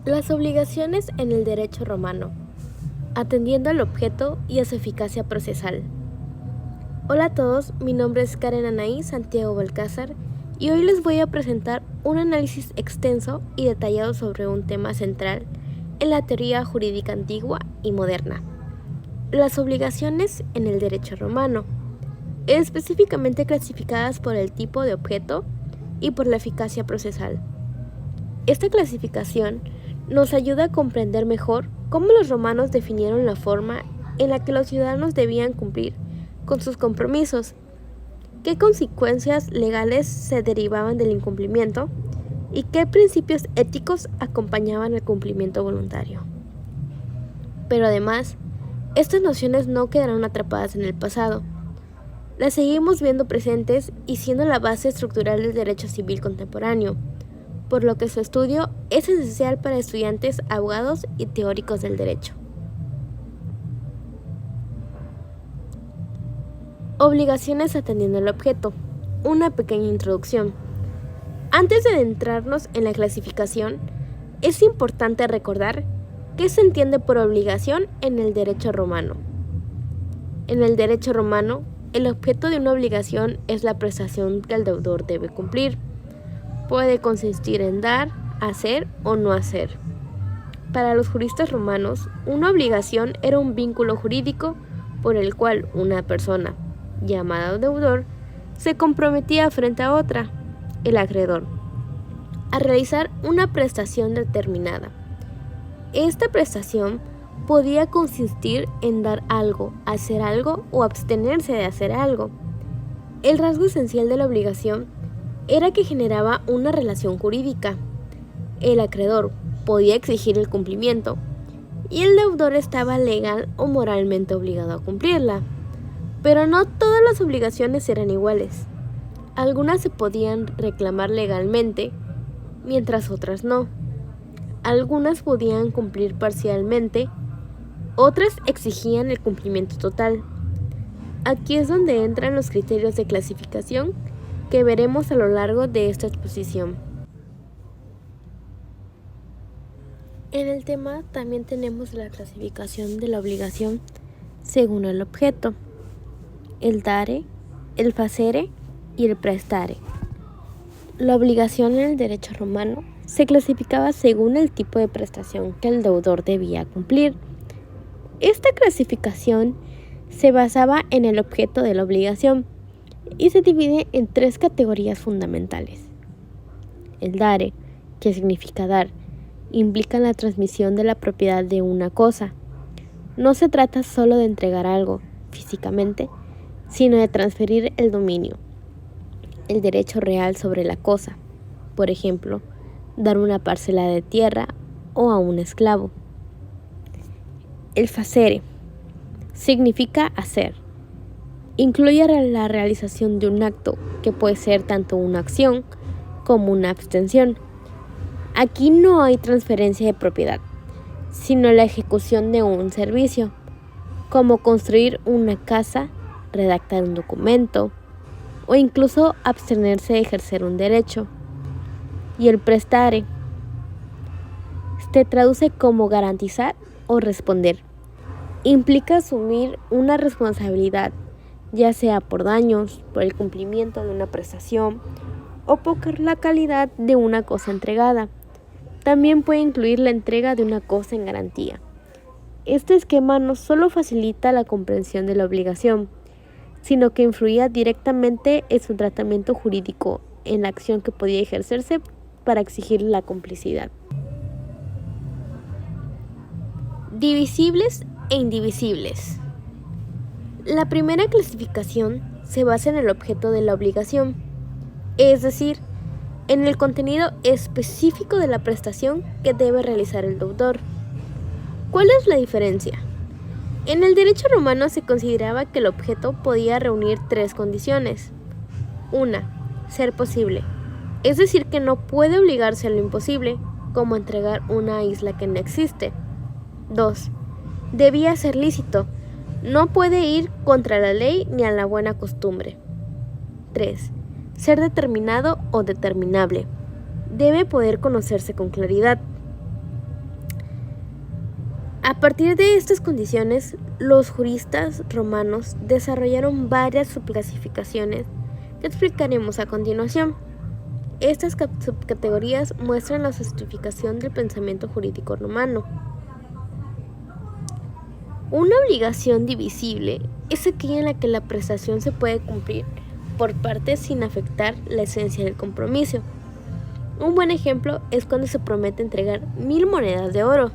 Las obligaciones en el derecho romano, atendiendo al objeto y a su eficacia procesal. Hola a todos, mi nombre es Karen Anaí Santiago Balcázar y hoy les voy a presentar un análisis extenso y detallado sobre un tema central en la teoría jurídica antigua y moderna: las obligaciones en el derecho romano, específicamente clasificadas por el tipo de objeto y por la eficacia procesal. Esta clasificación nos ayuda a comprender mejor cómo los romanos definieron la forma en la que los ciudadanos debían cumplir con sus compromisos, qué consecuencias legales se derivaban del incumplimiento y qué principios éticos acompañaban el cumplimiento voluntario. Pero además, estas nociones no quedaron atrapadas en el pasado. Las seguimos viendo presentes y siendo la base estructural del derecho civil contemporáneo, por lo que su estudio es esencial para estudiantes, abogados y teóricos del derecho. Obligaciones atendiendo al objeto. Una pequeña introducción. Antes de adentrarnos en la clasificación, es importante recordar qué se entiende por obligación en el derecho romano. En el derecho romano, el objeto de una obligación es la prestación que el deudor debe cumplir. Puede consistir en dar, hacer o no hacer. Para los juristas romanos, una obligación era un vínculo jurídico por el cual una persona, llamada deudor, se comprometía frente a otra, el acreedor, a realizar una prestación determinada. Esta prestación podía consistir en dar algo, hacer algo o abstenerse de hacer algo. El rasgo esencial de la obligación era que generaba una relación jurídica. El acreedor podía exigir el cumplimiento y el deudor estaba legal o moralmente obligado a cumplirla. Pero no todas las obligaciones eran iguales. Algunas se podían reclamar legalmente, mientras otras no. Algunas podían cumplir parcialmente, otras exigían el cumplimiento total. Aquí es donde entran los criterios de clasificación que veremos a lo largo de esta exposición. En el tema también tenemos la clasificación de la obligación según el objeto: el dare, el facere y el prestare. La obligación en el derecho romano se clasificaba según el tipo de prestación que el deudor debía cumplir. Esta clasificación se basaba en el objeto de la obligación y se divide en tres categorías fundamentales. El dare, que significa dar, implica la transmisión de la propiedad de una cosa. No se trata solo de entregar algo físicamente, sino de transferir el dominio, el derecho real sobre la cosa. Por ejemplo, dar una parcela de tierra o a un esclavo. El facere significa hacer. Incluye la realización de un acto, que puede ser tanto una acción como una abstención. Aquí no hay transferencia de propiedad, sino la ejecución de un servicio, como construir una casa, redactar un documento o incluso abstenerse de ejercer un derecho. Y el prestare se traduce como garantizar o responder. Implica asumir una responsabilidad, ya sea por daños, por el cumplimiento de una prestación o por la calidad de una cosa entregada. También puede incluir la entrega de una cosa en garantía. Este esquema no solo facilita la comprensión de la obligación, sino que influía directamente en su tratamiento jurídico, en la acción que podía ejercerse para exigir la complicidad. Divisibles e indivisibles. La primera clasificación se basa en el objeto de la obligación, es decir, en el contenido específico de la prestación que debe realizar el deudor. ¿Cuál es la diferencia? En el derecho romano se consideraba que el objeto podía reunir tres condiciones. 1. Ser posible, es decir, que no puede obligarse a lo imposible, como entregar una isla que no existe. 2. Debía ser lícito, no puede ir contra la ley ni a la buena costumbre. 3. Ser determinado o determinable, debe poder conocerse con claridad. A partir de estas condiciones, los juristas romanos desarrollaron varias subclasificaciones que explicaremos a continuación. Estas subcategorías muestran la justificación del pensamiento jurídico romano. Una obligación divisible es aquella en la que la prestación se puede cumplir por partes sin afectar la esencia del compromiso. Un buen ejemplo es cuando se promete entregar 1000 monedas de oro.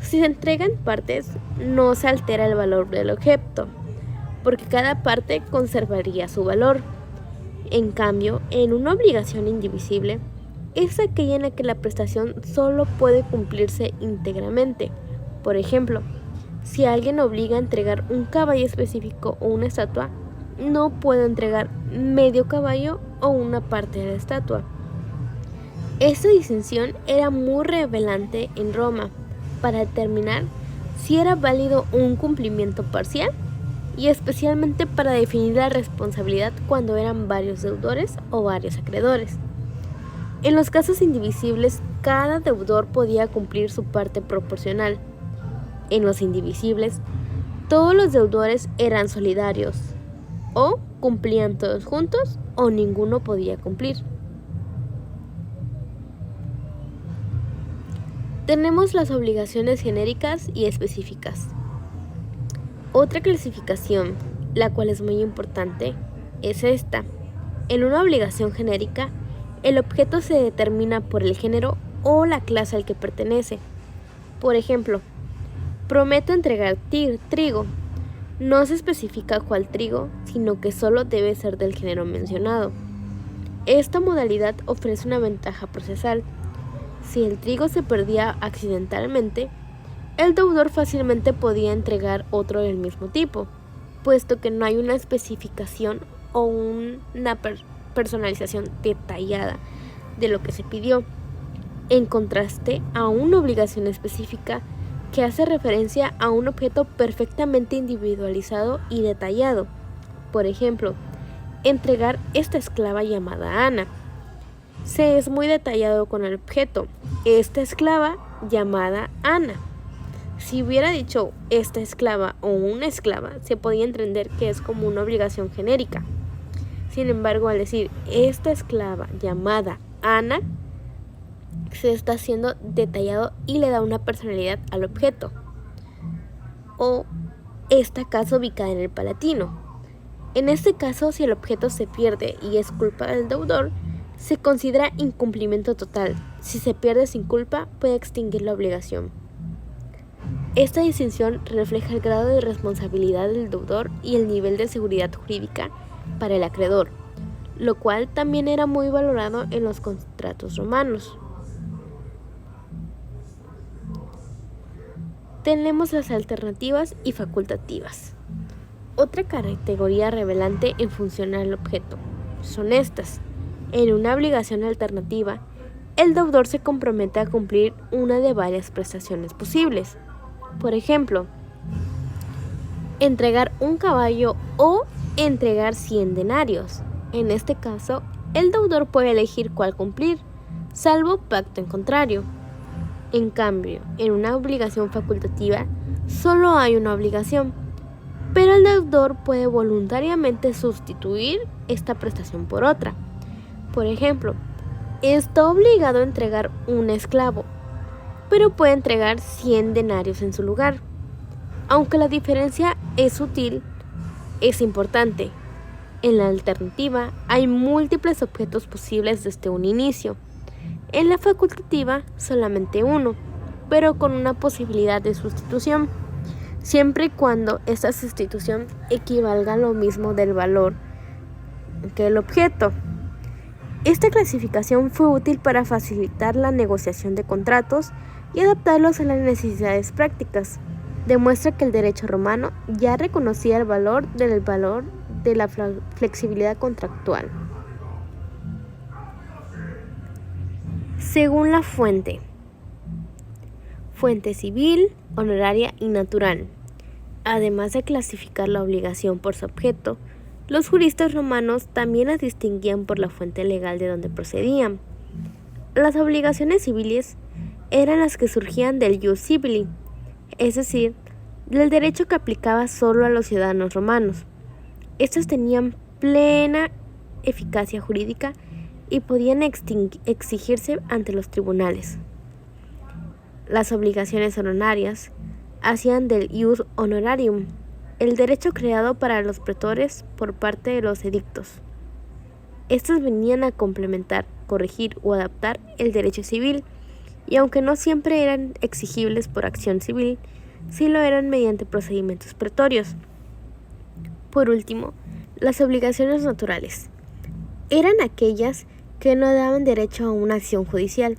Si se entregan partes, no se altera el valor del objeto, porque cada parte conservaría su valor. En cambio, en una obligación indivisible, es aquella en la que la prestación solo puede cumplirse íntegramente. Por ejemplo, si alguien obliga a entregar un caballo específico o una estatua, no puede entregar medio caballo o una parte de la estatua. Esta distinción era muy relevante en Roma para determinar si era válido un cumplimiento parcial y especialmente para definir la responsabilidad cuando eran varios deudores o varios acreedores. En los casos indivisibles, cada deudor podía cumplir su parte proporcional. En los indivisibles, todos los deudores eran solidarios, o cumplían todos juntos o ninguno podía cumplir. Tenemos las obligaciones genéricas y específicas. Otra clasificación, la cual es muy importante, es esta. En una obligación genérica, el objeto se determina por el género o la clase al que pertenece. Por ejemplo, prometo entregar trigo. No se especifica cuál trigo, sino que solo debe ser del género mencionado. Esta modalidad ofrece una ventaja procesal. Si el trigo se perdía accidentalmente, el deudor fácilmente podía entregar otro del mismo tipo, puesto que no hay una especificación o una personalización detallada de lo que se pidió, en contraste a una obligación específica que hace referencia a un objeto perfectamente individualizado y detallado. Por ejemplo, entregar esta esclava llamada Ana. Se es muy detallado con el objeto, esta esclava llamada Ana. Si hubiera dicho esta esclava o una esclava, se podía entender que es como una obligación genérica. Sin embargo, al decir esta esclava llamada Ana, se está haciendo detallado y le da una personalidad al objeto. O esta casa ubicada en el Palatino. En este caso, si el objeto se pierde y es culpa del deudor, se considera incumplimiento total. Si se pierde sin culpa, puede extinguir la obligación. Esta distinción refleja el grado de responsabilidad del deudor y el nivel de seguridad jurídica para el acreedor, lo cual también era muy valorado en los contratos romanos. Tenemos las alternativas y facultativas. Otra categoría relevante en función al objeto son estas. En una obligación alternativa, el deudor se compromete a cumplir una de varias prestaciones posibles. Por ejemplo, entregar un caballo o entregar 100 denarios. En este caso, el deudor puede elegir cuál cumplir, salvo pacto en contrario. En cambio, en una obligación facultativa, solo hay una obligación, pero el deudor puede voluntariamente sustituir esta prestación por otra. Por ejemplo, está obligado a entregar un esclavo, pero puede entregar 100 denarios en su lugar. Aunque la diferencia es sutil, es importante. En la alternativa hay múltiples objetos posibles desde un inicio. En la facultativa solamente uno, pero con una posibilidad de sustitución, siempre y cuando esta sustitución equivalga a lo mismo del valor que el objeto. Esta clasificación fue útil para facilitar la negociación de contratos y adaptarlos a las necesidades prácticas. Demuestra que el derecho romano ya reconocía el valor de la flexibilidad contractual. Según la fuente civil, honoraria y natural. Además de clasificar la obligación por su objeto, los juristas romanos también las distinguían por la fuente legal de donde procedían. Las obligaciones civiles eran las que surgían del ius civili, es decir, del derecho que aplicaba solo a los ciudadanos romanos. Estos tenían plena eficacia jurídica y podían exigirse ante los tribunales. Las obligaciones honorarias hacían del ius honorarium el derecho creado para los pretores por parte de los edictos. Estos venían a complementar, corregir o adaptar el derecho civil, y aunque no siempre eran exigibles por acción civil, sí lo eran mediante procedimientos pretorios. Por último, las obligaciones naturales eran aquellas que no daban derecho a una acción judicial,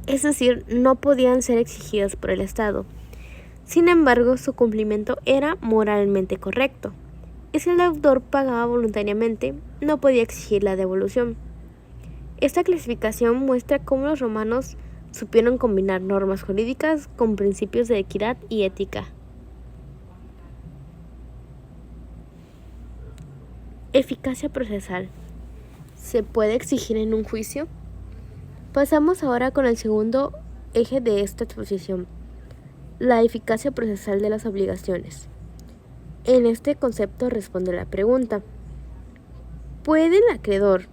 es decir, no podían ser exigidas por el Estado. Sin embargo, su cumplimiento era moralmente correcto, y si el deudor pagaba voluntariamente, no podía exigir la devolución. Esta clasificación muestra cómo los romanos supieron combinar normas jurídicas con principios de equidad y ética. Eficacia procesal. ¿Se puede exigir en un juicio? Pasamos ahora con el segundo eje de esta exposición, la eficacia procesal de las obligaciones. En este concepto responde la pregunta: ¿puede el acreedor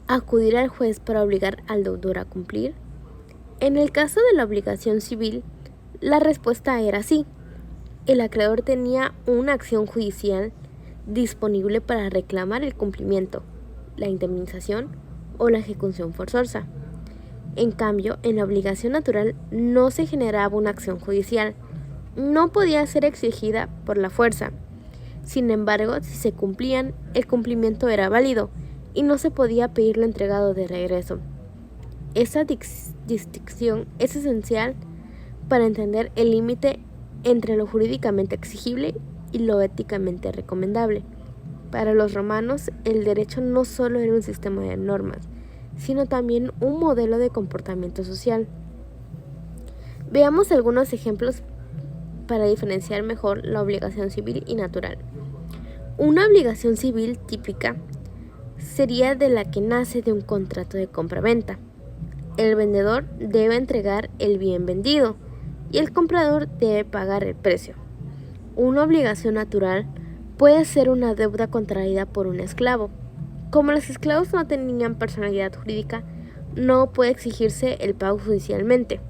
acudir al juez para obligar al deudor a cumplir? En el caso de la obligación civil, la respuesta era sí. El acreedor tenía una acción judicial disponible para reclamar el cumplimiento, la indemnización o la ejecución forzosa. En cambio, en la obligación natural no se generaba una acción judicial, no podía ser exigida por la fuerza. Sin embargo, si se cumplían, el cumplimiento era válido y no se podía pedirlo entregado de regreso. Esta distinción es esencial para entender el límite entre lo jurídicamente exigible y lo éticamente recomendable. Para los romanos, el derecho no solo era un sistema de normas, sino también un modelo de comportamiento social. Veamos algunos ejemplos para diferenciar mejor la obligación civil y natural. Una obligación civil típica sería de la que nace de un contrato de compra-venta. El vendedor debe entregar el bien vendido y el comprador debe pagar el precio. Una obligación natural puede ser una deuda contraída por un esclavo. Como los esclavos no tenían personalidad jurídica, no puede exigirse el pago judicialmente.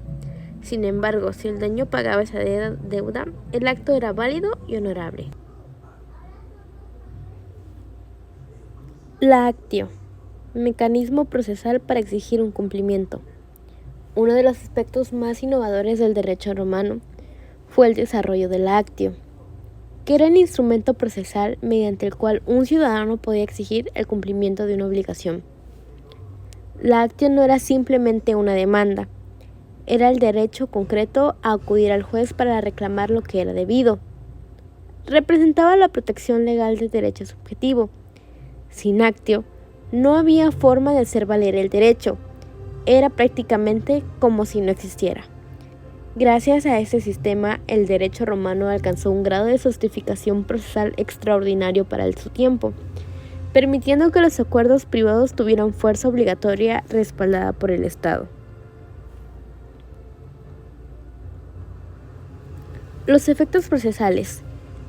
Sin embargo, si el dueño pagaba esa deuda, el acto era válido y honorable. La actio, mecanismo procesal para exigir un cumplimiento. Uno de los aspectos más innovadores del derecho romano fue el desarrollo de la actio, que era el instrumento procesal mediante el cual un ciudadano podía exigir el cumplimiento de una obligación. La actio no era simplemente una demanda, era el derecho concreto a acudir al juez para reclamar lo que era debido. Representaba la protección legal del derecho subjetivo. Sin actio, no había forma de hacer valer el derecho. Era prácticamente como si no existiera. Gracias a este sistema, el derecho romano alcanzó un grado de sofisticación procesal extraordinario para su tiempo, permitiendo que los acuerdos privados tuvieran fuerza obligatoria respaldada por el Estado. Los efectos procesales: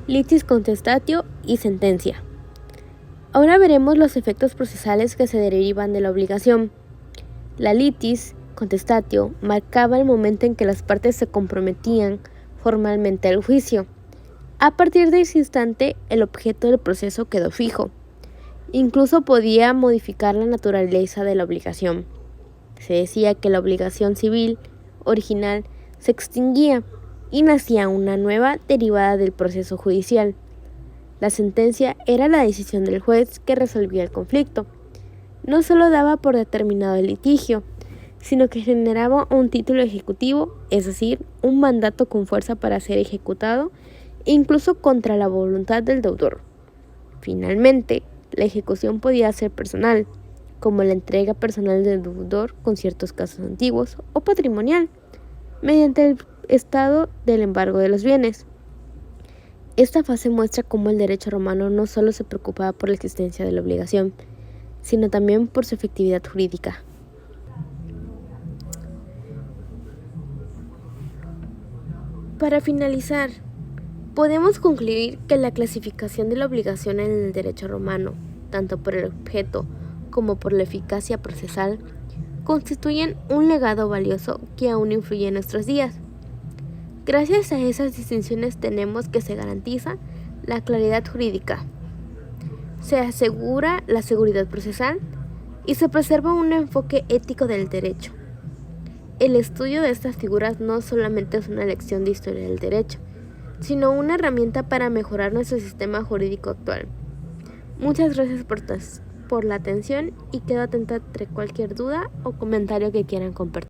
litis contestatio y sentencia. Ahora veremos los efectos procesales que se derivan de la obligación. La litis contestatio marcaba el momento en que las partes se comprometían formalmente al juicio. A partir de ese instante, el objeto del proceso quedó fijo. Incluso podía modificar la naturaleza de la obligación. Se decía que la obligación civil original se extinguía y nacía una nueva derivada del proceso judicial. La sentencia era la decisión del juez que resolvía el conflicto. No solo daba por determinado el litigio, sino que generaba un título ejecutivo, es decir, un mandato con fuerza para ser ejecutado, incluso contra la voluntad del deudor. Finalmente, la ejecución podía ser personal, como la entrega personal del deudor con ciertos casos antiguos, o patrimonial, mediante el estado del embargo de los bienes. Esta fase muestra cómo el derecho romano no solo se preocupaba por la existencia de la obligación, sino también por su efectividad jurídica. Para finalizar, podemos concluir que la clasificación de la obligación en el derecho romano, tanto por el objeto como por la eficacia procesal, constituyen un legado valioso que aún influye en nuestros días. Gracias a esas distinciones tenemos que se garantiza la claridad jurídica, se asegura la seguridad procesal y se preserva un enfoque ético del derecho. El estudio de estas figuras no solamente es una lección de historia del derecho, sino una herramienta para mejorar nuestro sistema jurídico actual. Muchas gracias por la atención y quedo atenta ante cualquier duda o comentario que quieran compartir.